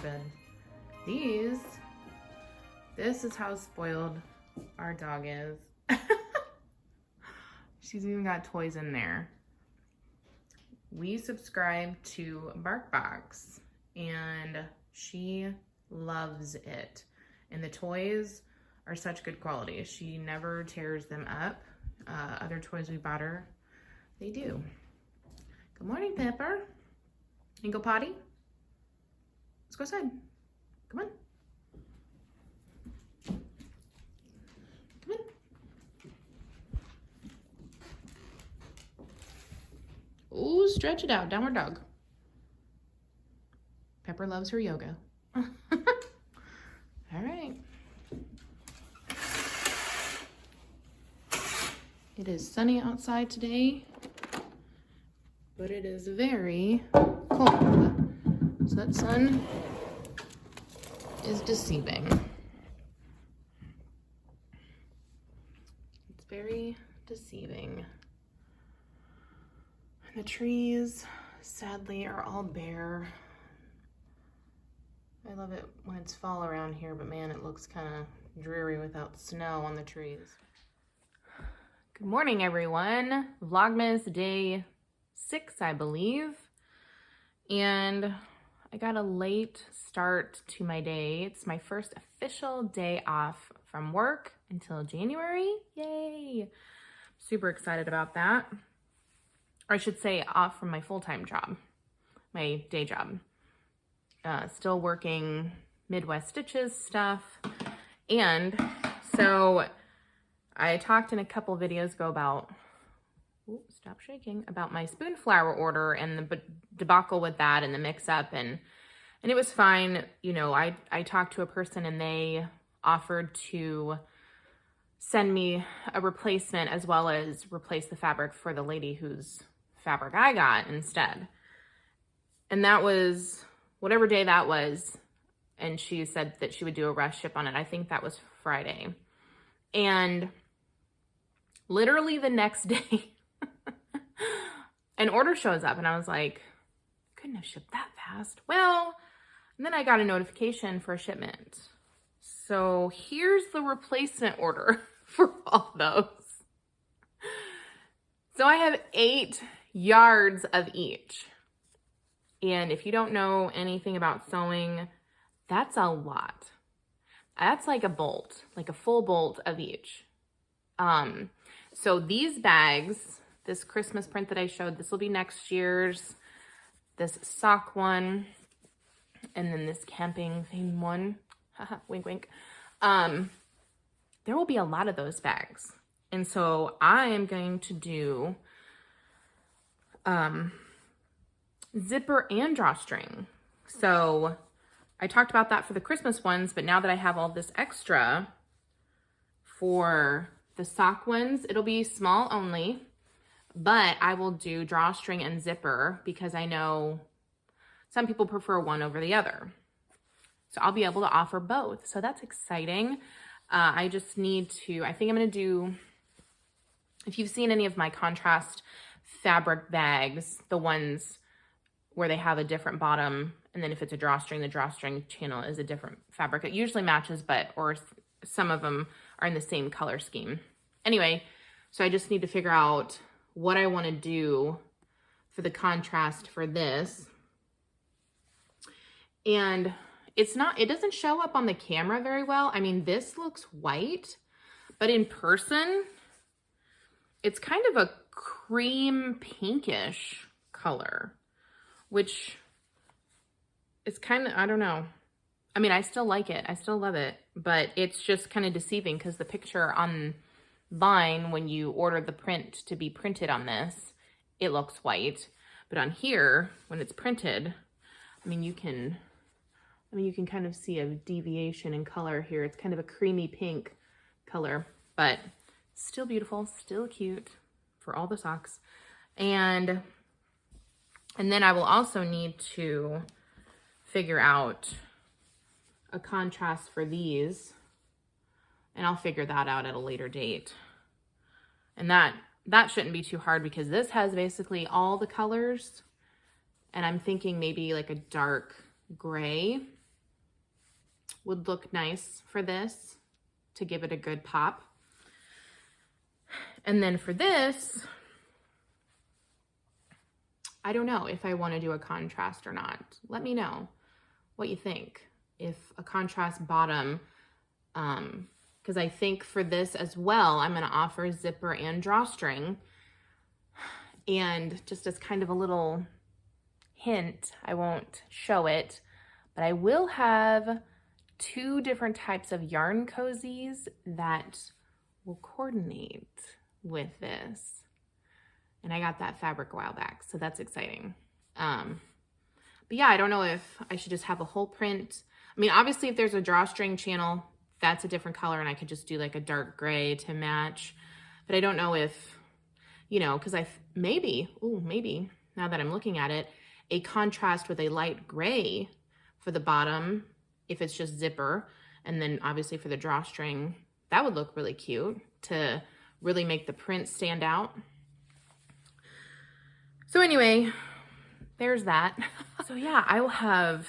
bed. This is how spoiled our dog is. She's even got toys in there. We subscribe to BarkBox and she loves it. And the toys are such good quality. She never tears them up. Other toys we bought her, they do. Good morning, Pepper. You go potty? Let's go outside. Come on. Come on. Ooh, stretch it out. Downward dog. Pepper loves her yoga. All right. It is sunny outside today, but it is very cold. So that sun is deceiving. It's very deceiving. The trees, sadly, are all bare. I love it when it's fall around here, but man, it looks kind of dreary without snow on the trees. Good morning, everyone. Vlogmas day 6, I believe. And I got a late start to my day. It's my first official day off from work until January. Yay! Super excited about that. Or I should say off from my full-time job, my day job. Still working Midwest Stitches stuff. And so I talked in a couple videos ago about, stop shaking, about my spoon flower order and the debacle with that and the mix up, and it was fine. You know, I talked to a person and they offered to send me a replacement as well as replace the fabric for the lady whose fabric I got instead. And that was whatever day that was, and she said that she would do a rush ship on it. I think that was Friday. And literally the next day, an order shows up and I was like, couldn't have shipped that fast. Well, and then I got a notification for a shipment. So here's the replacement order for all those. So I have 8 yards of each. And if you don't know anything about sewing, that's a lot. That's like a bolt, like a full bolt of each. So these bags, this Christmas print that I showed, this will be next year's, this sock one, and then this camping theme one, wink, wink. There will be a lot of those bags. And so I am going to do zipper and drawstring. So I talked about that for the Christmas ones, but now that I have all this extra for the sock ones, it'll be small only, but I will do drawstring and zipper because I know some people prefer one over the other. So I'll be able to offer both. So that's exciting. I just need to, I think I'm going to do, if you've seen any of my contrast fabric bags, the ones where they have a different bottom, and then if it's a drawstring, the drawstring channel is a different fabric. It usually matches, or some of them are in the same color scheme. Anyway, so I just need to figure out what I want to do for the contrast for this. And it doesn't show up on the camera very well. I mean, this looks white, but in person, it's kind of a cream pinkish color, which is kind of, I don't know. I mean, I still like it. I still love it, but it's just kind of deceiving because the picture online, when you order the print to be printed on this, it looks white. But on here, when it's printed, I mean, you can kind of see a deviation in color here. It's kind of a creamy pink color, but still beautiful, still cute for all the socks. And then I will also need to figure out a contrast for these, and I'll figure that out at a later date. And that shouldn't be too hard because this has basically all the colors, and I'm thinking maybe like a dark gray would look nice for this to give it a good pop. And then for this, I don't know if I want to do a contrast or not. Let me know what you think. If a contrast bottom, because I think for this as well, I'm going to offer zipper and drawstring. And just as kind of a little hint, I won't show it, but I will have 2 different types of yarn cozies that will coordinate with this. And I got that fabric a while back, so that's exciting. But yeah, I don't know if I should just have a whole print. I mean, obviously if there's a drawstring channel, that's a different color and I could just do like a dark gray to match. But I don't know if, you know, because maybe, now that I'm looking at it, a contrast with a light gray for the bottom, if it's just zipper, and then obviously for the drawstring, that would look really cute to really make the print stand out. So anyway, there's that. So yeah, I will have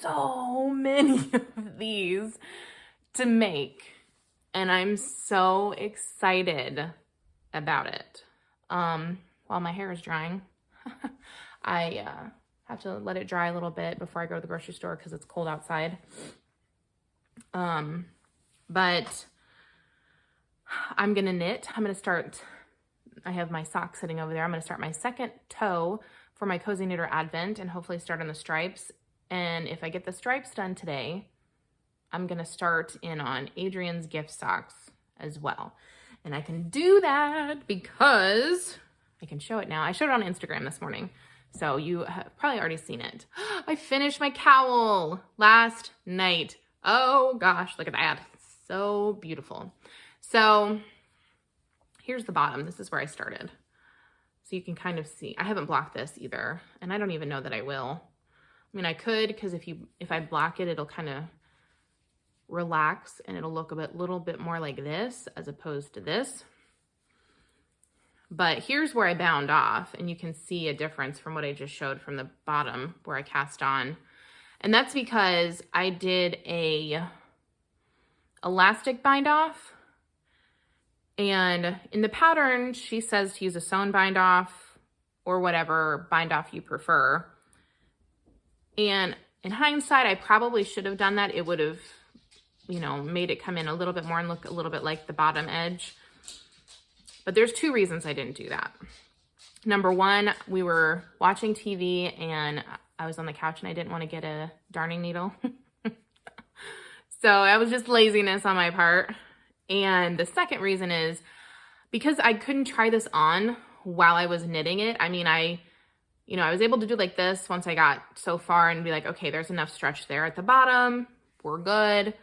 so many of these to make, and I'm so excited about it. While my hair is drying, I have to let it dry a little bit before I go to the grocery store because it's cold outside. But I'm gonna knit. I'm gonna start, I have my sock sitting over there. I'm gonna start my second toe for my Cozy Knitter Advent and hopefully start on the stripes. And if I get the stripes done today, I'm gonna start in on Adrian's gift socks as well. And I can do that because I can show it now. I showed it on Instagram this morning, so you have probably already seen it. I finished my cowl last night. Oh gosh, look at that. So beautiful. So here's the bottom. This is where I started. So you can kind of see, I haven't blocked this either, and I don't even know that I will. I mean, I could, because if I block it, it'll kind of relax and it'll look little bit more like this as opposed to this. But here's where I bound off, and you can see a difference from what I just showed from the bottom where I cast on. And that's because I did a elastic bind off, and in the pattern she says to use a sewn bind off or whatever bind off you prefer. And in hindsight, I probably should have done that. It would have, you know, made it come in a little bit more and look a little bit like the bottom edge. But there's 2 reasons I didn't do that. Number one, we were watching TV and I was on the couch and I didn't want to get a darning needle. So that was just laziness on my part. And the second reason is because I couldn't try this on while I was knitting it. I mean, I was able to do like this once I got so far and be like, okay, there's enough stretch there at the bottom. We're good.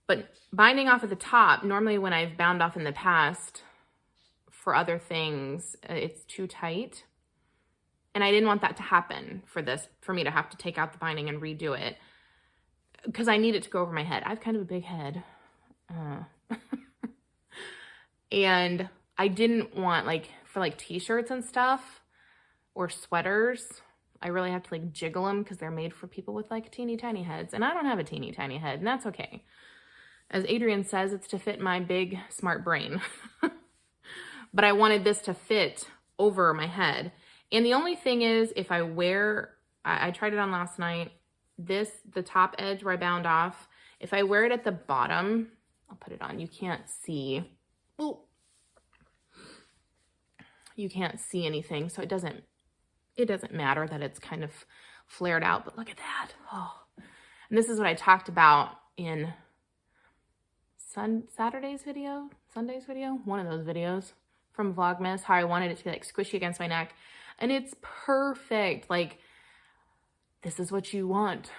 But binding off at the top, normally when I've bound off in the past for other things, it's too tight. And I didn't want that to happen for this, for me to have to take out the binding and redo it, because I need it to go over my head. I have kind of a big head. And I didn't want, like, for like t-shirts and stuff or sweaters, I really have to like jiggle them because they're made for people with like teeny tiny heads. And I don't have a teeny tiny head, and that's okay. As Adrian says, it's to fit my big smart brain. But I wanted this to fit over my head. And the only thing is, if I wear, I tried it on last night, the top edge where I bound off, if I wear it at the bottom, I'll put it on, you can't see. Ooh. You can't see anything, so it doesn't matter that it's kind of flared out, but look at that. Oh. And this is what I talked about in Sunday's video, one of those videos from Vlogmas, how I wanted it to be like squishy against my neck. And it's perfect. Like, this is what you want.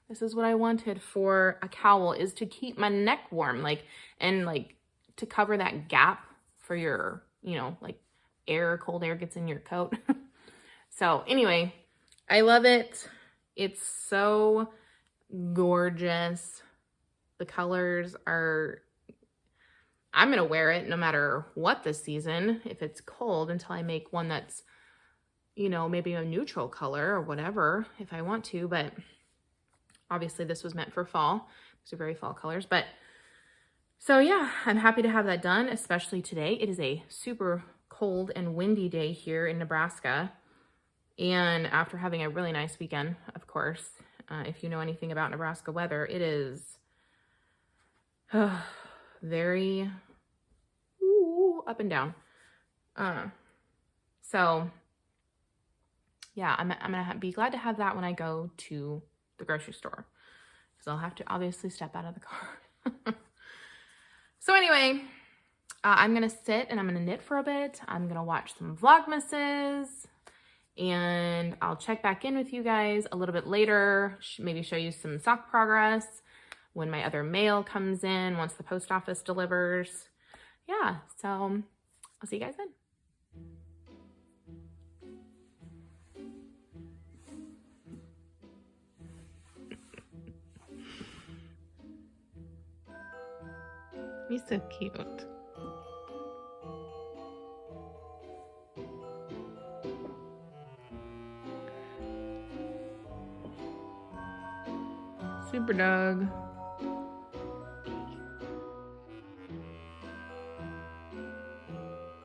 This is what I wanted for a cowl, is to keep my neck warm, like, and like to cover that gap for your, like cold air gets in your coat. So anyway, I love it. It's so gorgeous. The colors are, I'm going to wear it no matter what this season, if it's cold, until I make one that's, maybe a neutral color or whatever, if I want to. But Obviously this was meant for fall. These are very fall colors, but so yeah, I'm happy to have that done, especially today. It is a super cold and windy day here in Nebraska. And after having a really nice weekend, of course, if you know anything about Nebraska weather, it is very up and down. So yeah, I'm gonna be glad to have that when I go to the grocery store, because I'll have to obviously step out of the car. So anyway, I'm gonna sit and I'm gonna knit for a bit. I'm gonna watch some Vlogmases, and I'll check back in with you guys a little bit later, maybe show you some sock progress when my other mail comes in, once the post office delivers. Yeah, so I'll see you guys then. He's so cute. Super dog.